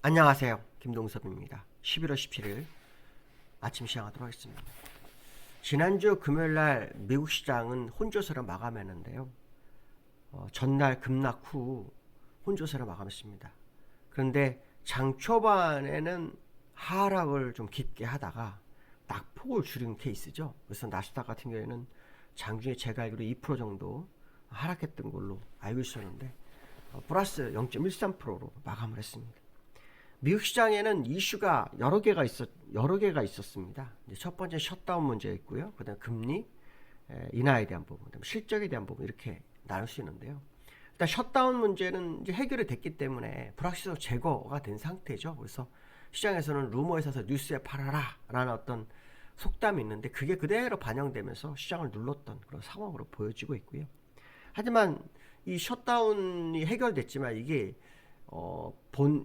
안녕하세요. 김동섭입니다. 11월 17일 아침 시작하도록 하겠습니다. 지난주 금요일날 미국 시장은 혼조세로 마감했는데요. 전날 급락 후 혼조세로 마감했습니다. 그런데 장 초반에는 하락을 좀 깊게 하다가 낙폭을 줄인 케이스죠. 그래서 나스닥 같은 경우에는 장중에 제가 알기로 2% 정도 하락했던 걸로 알고 있었는데 플러스 0.13%로 마감을 했습니다. 미국 시장에는 이슈가 여러 개가 있었습니다. 첫 번째 셧다운 문제였고요. 그다음 금리 인하에 대한 부분, 그다음 실적에 대한 부분 이렇게 나눌 수 있는데요. 일단 셧다운 문제는 이제 해결이 됐기 때문에 불확실성 제거가 된 상태죠. 그래서 시장에서는 루머에 사서 뉴스에 팔아라라는 어떤 속담이 있는데 그게 그대로 반영되면서 시장을 눌렀던 그런 상황으로 보여지고 있고요. 하지만 이 셧다운이 해결됐지만 이게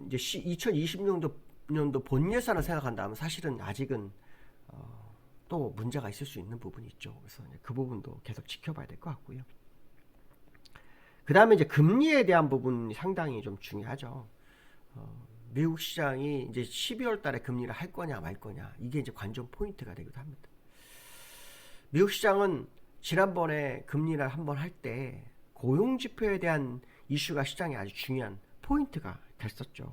이제 2020년도 본 예산을 생각한다면 사실은 아직은 또 문제가 있을 수 있는 부분이 있죠. 그래서 그 부분도 계속 지켜봐야 될 것 같고요. 그 다음에 이제 금리에 대한 부분이 상당히 좀 중요하죠. 미국 시장이 이제 12월 달에 금리를 할 거냐 말 거냐 이게 이제 관전 포인트가 되기도 합니다. 미국 시장은 지난번에 금리를 한번 할 때 고용 지표에 대한 이슈가 시장에 아주 중요한 포인트가 됐었죠.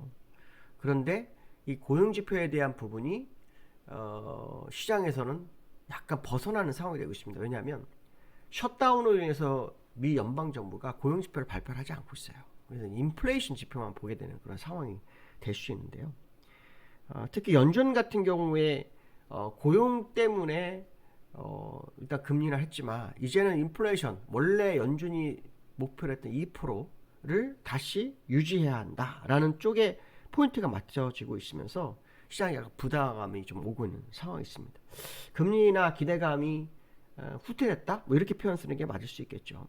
그런데 이 고용 지표에 대한 부분이 시장에서는 약간 벗어나는 상황이 되고 있습니다. 왜냐하면 셧다운으로 인해서 미 연방 정부가 고용 지표를 발표를 하지 않고 있어요. 그래서 인플레이션 지표만 보게 되는 그런 상황이 될 수 있는데요. 특히 연준 같은 경우에 고용 때문에 일단 금리를 했지만 이제는 인플레이션 원래 연준이 목표로 했던 2%를 다시 유지해야 한다라는 쪽에 포인트가 맞춰지고 있으면서 시장에 약간 부담감이 좀 오고 있는 상황이 있습니다. 금리나 기대감이 후퇴됐다? 뭐 이렇게 표현 쓰는 게 맞을 수 있겠죠.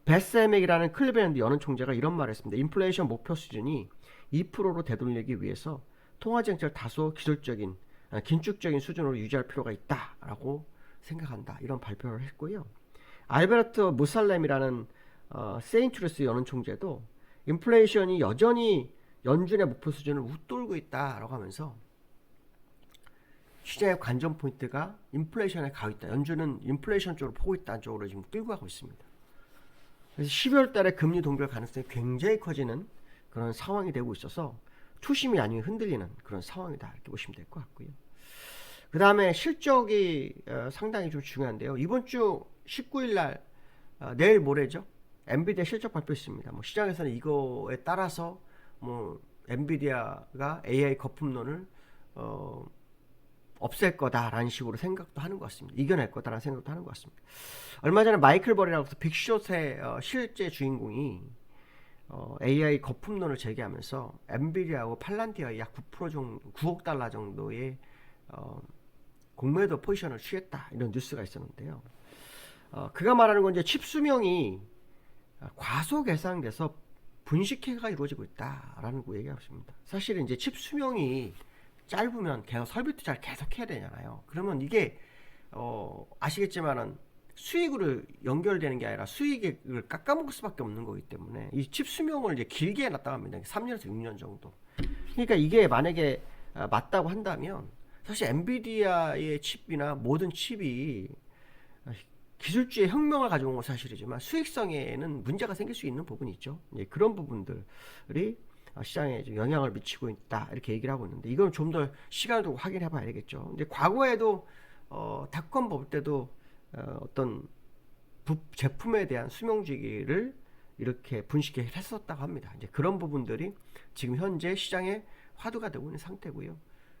베스맥이라는 클리브랜드 연은 총재가 이런 말을 했습니다. 인플레이션 목표 수준이 2%로 되돌리기 위해서 통화정책을 다소 긴축적인 수준으로 유지할 필요가 있다라고 생각한다. 이런 발표를 했고요. 알베르트 무살렘이라는 세인트루스 연은 총재도 인플레이션이 여전히 연준의 목표 수준을 웃돌고 있다라고 하면서 시장의 관전 포인트가 인플레이션에 가 있다. 연준은 인플레이션 쪽으로 보고 있다는 쪽으로 지금 끌고 가고 있습니다. 그래서 12월 달에 금리 동결 가능성이 굉장히 커지는 그런 상황이 되고 있어서 초심이 아니면 흔들리는 그런 상황이다. 이렇게 보시면 될 것 같고요. 그 다음에 실적이 상당히 좀 중요한데요. 이번 주 19일 날 내일 모레죠. 엔비디아 실적 발표 있습니다. 뭐 시장에서는 이거에 따라서 뭐 엔비디아가 AI 거품론을 없앨 거다라는 식으로 생각도 하는 것 같습니다. 이겨낼 거다라는 생각도 하는 것 같습니다. 얼마 전에 마이클 버리라고 해서 빅숏의 실제 주인공이 AI 거품론을 제기하면서 엔비디아하고 팔란티아의 약 9% 정도, 9억 달러 정도의 공매도 포지션을 취했다 이런 뉴스가 있었는데요. 그가 말하는 건 이제 칩 수명이 과속 예상돼서 분식회가 이루어지고 있다라는 거 얘기하고 있습니다. 사실은 이제 칩 수명이 짧으면 계속 설비 투자를 계속 해야 되잖아요. 그러면 이게 아시겠지만은 수익으로 연결되는 게 아니라 수익을 깎아먹을 수밖에 없는 거기 때문에 이 칩 수명을 이제 길게 해놨다고 합니다. 3년에서 6년 정도. 그러니까 이게 만약에 맞다고 한다면 사실 엔비디아의 칩이나 모든 칩이 기술주의 혁명을 가져온 건 사실이지만 수익성에는 문제가 생길 수 있는 부분이 있죠. 그런 부분들이 시장에 영향을 미치고 있다 이렇게 얘기를 하고 있는데 이건 좀 더 시간을 두고 확인해 봐야 되겠죠. 근데 과거에도 닷컴 버블 때도 어떤 제품에 대한 수명주기를 이렇게 분식해 했었다고 합니다. 이제 그런 부분들이 지금 현재 시장에 화두가 되고 있는 상태고요.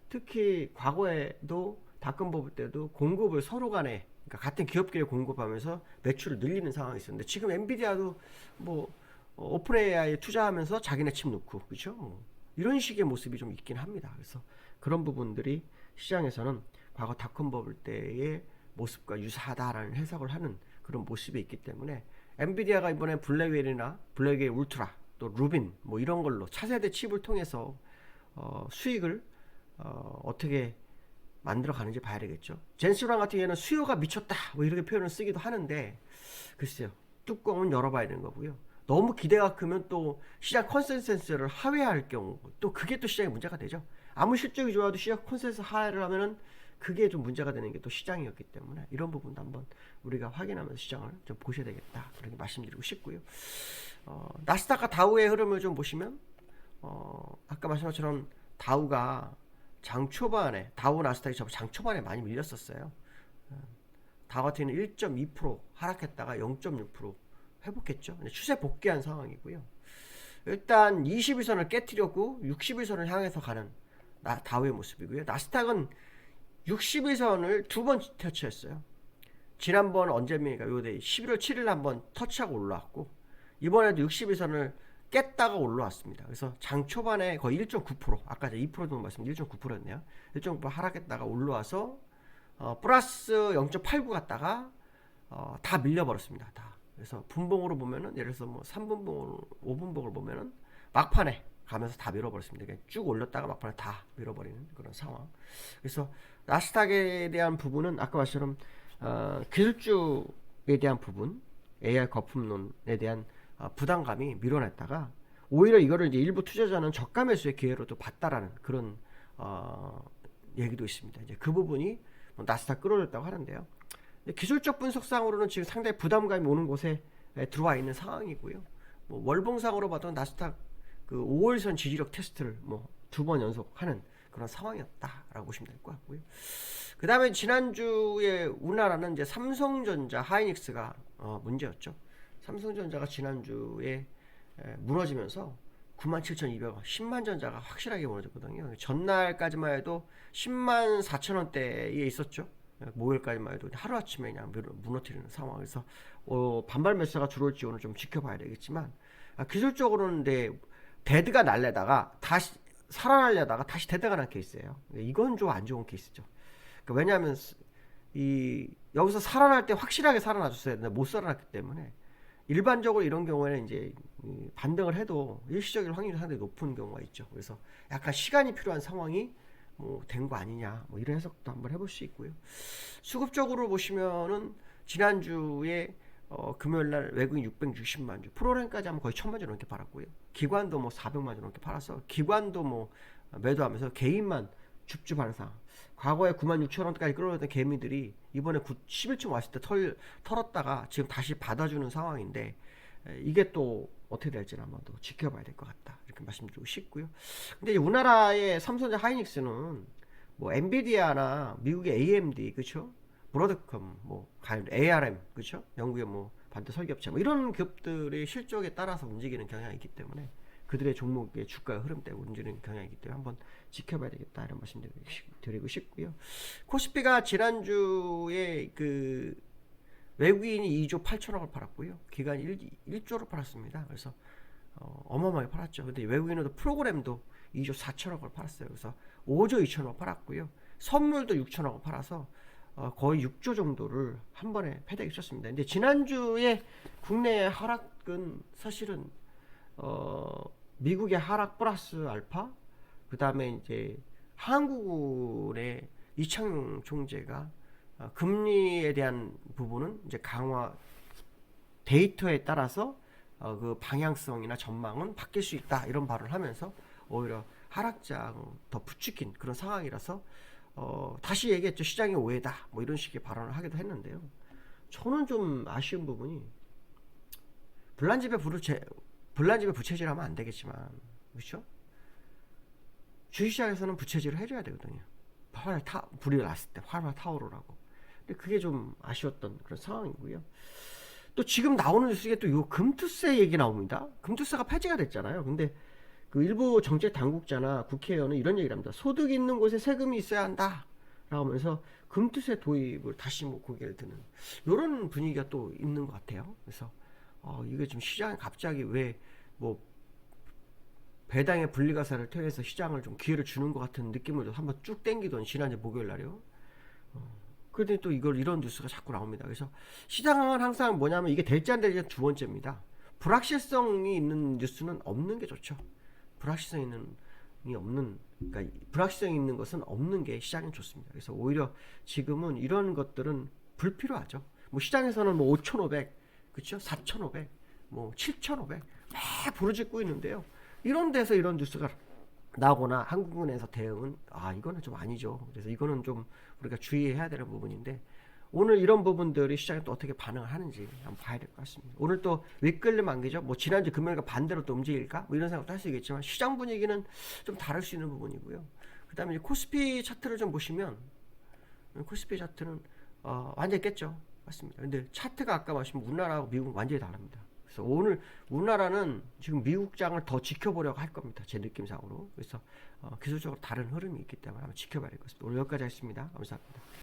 특히 과거에도 닷컴 버블 때도 공급을 서로 간에 그러니까 같은 기업끼리 공급하면서 매출을 늘리는 상황이 있었는데 지금 엔비디아도 뭐 오픈 AI에 투자하면서 자기네 칩 넣고 그렇죠? 이런 식의 모습이 좀 있긴 합니다. 그래서 그런 부분들이 시장에서는 과거 닷컴 버블 때의 모습과 유사하다라는 해석을 하는 그런 모습이 있기 때문에 엔비디아가 이번에 블랙웰이나 블랙웰 울트라 또 루빈 뭐 이런 걸로 차세대 칩을 통해서 수익을 어떻게 만들어 가는지 봐야 되겠죠. 젠스랑 같은 경우에는 수요가 미쳤다 뭐 이렇게 표현을 쓰기도 하는데 글쎄요. 뚜껑은 열어봐야 되는 거고요. 너무 기대가 크면 또 시장 컨센서스를 하회할 경우 또 그게 또 시장의 문제가 되죠. 아무 실적이 좋아도 시장 컨센서스 하회를 하면은 그게 좀 문제가 되는 게 또 시장이었기 때문에 이런 부분도 한번 우리가 확인하면서 시장을 좀 보셔야 되겠다 그렇게 말씀드리고 싶고요. 나스닥과 다우의 흐름을 좀 보시면 아까 말씀한 것처럼 다우가 장 초반에 다우 나스닥이 장 초반에 많이 밀렸었어요. 다우 같은 경우는 1.2% 하락했다가 0.6% 회복했죠. 추세 복귀한 상황이고요. 일단 21선을 깨뜨렸고 61선을 향해서 가는 다우의 모습이고요. 나스닥은 61선을 두 번 터치했어요. 지난번 언제입니까? 요때 11월 7일 한번 터치하고 올라왔고 이번에도 61선을 깼다가 올라왔습니다. 그래서 장 초반에 거의 1.9% 아까 2% 정도 말씀드린 1.9%였네요. 1.9% 하락했다가 올라와서 플러스 0.89 갔다가 다 밀려버렸습니다. 다. 그래서 분봉으로 보면은 예를 들어서 뭐 3분봉, 5분봉을 보면은 막판에 가면서 다 밀어버렸습니다. 그러니까 쭉 올렸다가 막판에 다 밀어버리는 그런 상황. 그래서 나스닥에 대한 부분은 아까 말씀처럼 기술주에 대한 부분, AI 거품론에 대한 부담감이 밀어냈다가 오히려 이거를 이제 일부 투자자는 저가 매수의 기회로도 봤다라는 그런 얘기도 있습니다. 이제 그 부분이 나스닥 끌어올렸다고 하는데요. 기술적 분석상으로는 지금 상당히 부담감이 오는 곳에 들어와 있는 상황이고요. 뭐 월봉상으로 봐도 나스닥 그 5월선 지지력 테스트를 뭐 2번 연속하는 그런 상황이었다라고 보시면 될 것 같고요. 그 다음에 지난주에 우리나라는 이제 삼성전자, 하이닉스가 문제였죠. 삼성전자가 지난주에 무너지면서 97,200원, 10만 전자가 확실하게 무너졌거든요. 전날까지만 해도 10만 4천 원대에 있었죠. 목요일까지만 해도 하루아침에 그냥 무너뜨리는 상황에서 반발 매수가 들어올지 오늘 좀 지켜봐야 되겠지만 기술적으로는 데드가 날려다가 다시 살아나려다가 다시 데드가 난 케이스예요. 이건 좀 안 좋은 케이스죠. 그러니까 왜냐하면 여기서 살아날 때 확실하게 살아나줬어야 되는데 못 살아났기 때문에 일반적으로 이런 경우에는 이제 반등을 해도 일시적인 확률이 상당히 높은 경우가 있죠. 그래서 약간 시간이 필요한 상황이 뭐 된 거 아니냐 뭐 이런 해석도 한번 해볼 수 있고요. 수급적으로 보시면은 지난주에 금요일날 외국인 660만 주 프로그램까지 하면 거의 1000만 주 넘게 팔았고요. 기관도 뭐 400만 주 넘게 팔아서 기관도 뭐 매도하면서 개인만 줍줍하는 상황. 과거에 96,000원까지 끌어올렸던 개미들이 이번에 11층 왔을 때 털었다가 지금 다시 받아주는 상황인데 이게 또 어떻게 될지는 한번 더 지켜봐야 될 것 같다 이렇게 말씀드리고 싶고요. 근데 우리나라의 삼성전자 하이닉스는 뭐 엔비디아나 미국의 AMD 그렇죠? 브로드컴 뭐 ARM 그렇죠? 영국의 뭐 반도 설계업체 뭐 이런 기업들의 실적에 따라서 움직이는 경향이 있기 때문에 그들의 종목의 주가 흐름 때문에 움직이는 경향이 있기 때문에 한번 지켜봐야 되겠다 이런 말씀 드리고 싶고요. 코스피가 지난주에 그 외국인이 2조 8천억을 팔았고요. 기관이 1조를 팔았습니다. 그래서 어마어마하게 팔았죠. 근데 외국인은 프로그램도 2조 4천억을 팔았어요. 그래서 5조 2천억 팔았고요. 선물도 6천억을 팔아서 거의 6조 정도를 한 번에 패대기 쳤습니다. 근데 지난주에 국내 하락은 사실은 미국의 하락 플러스 알파, 그 다음에 이제 한국의 이창용 총재가 금리에 대한 부분은 이제 강화 데이터에 따라서 그 방향성이나 전망은 바뀔 수 있다 이런 발언을 하면서 오히려 하락장 더 부추긴 그런 상황이라서 다시 얘기했죠. 시장의 오해다 뭐 이런 식의 발언을 하기도 했는데요. 저는 좀 아쉬운 부분이 불난집에 부채질하면 안 되겠지만 그렇죠? 주식시장에서는 부채질을 해줘야 되거든요. 불이 났을 때 활활 타오르라고. 근데 그게 좀 아쉬웠던 그런 상황이고요. 또 지금 나오는 뉴스에 또 요 금투세 얘기 나옵니다. 금투세가 폐지가 됐잖아요. 근데 그 일부 정책 당국자나 국회의원은 이런 얘기를 합니다. 소득 있는 곳에 세금이 있어야 한다. 라고 하면서 금투세 도입을 다시 뭐 고개를 드는 이런 분위기가 또 있는 것 같아요. 그래서 이게 좀 시장에 갑자기 왜 뭐 배당의 분리가사를 통해서 시장을 좀 기회를 주는 것 같은 느낌을 좀 한번 쭉 땡기던 지난주 목요일 날이요. 그런데 또 이런 뉴스가 자꾸 나옵니다. 그래서 시장은 항상 뭐냐면 이게 될지 안 될지 두 번째입니다. 불확실성이 있는 뉴스는 없는 게 좋죠. 불확실성이 없는, 그러니까 불확실성이 있는 것은 없는 게 시장에 좋습니다. 그래서 오히려 지금은 이런 것들은 불필요하죠. 뭐 시장에서는 뭐 5,500, 그렇죠? 4,500, 뭐 7,500, 막 부르짖고 있는데요. 이런 데서 이런 뉴스가 나오거나 한국은행에서 대응은 이거는 좀 아니죠. 그래서 이거는 좀 우리가 주의해야 되는 부분인데 오늘 이런 부분들이 시장에 또 어떻게 반응을 하는지 한번 봐야 될 것 같습니다. 오늘 또 윗끌림 안기죠. 뭐 지난주 금요일과 반대로 또 움직일까? 뭐 이런 생각도 할 수 있겠지만 시장 분위기는 좀 다를 수 있는 부분이고요. 그다음에 이제 코스피 차트를 좀 보시면 코스피 차트는 완전히 깼죠. 맞습니다. 근데 차트가 아까 말씀 우리나라하고 미국은 완전히 다릅니다. 그래서 오늘 우리나라는 지금 미국장을 더 지켜보려고 할 겁니다. 제 느낌상으로. 그래서 기술적으로 다른 흐름이 있기 때문에 한번 지켜봐야 될 것 같습니다. 오늘 여기까지 하겠습니다. 감사합니다.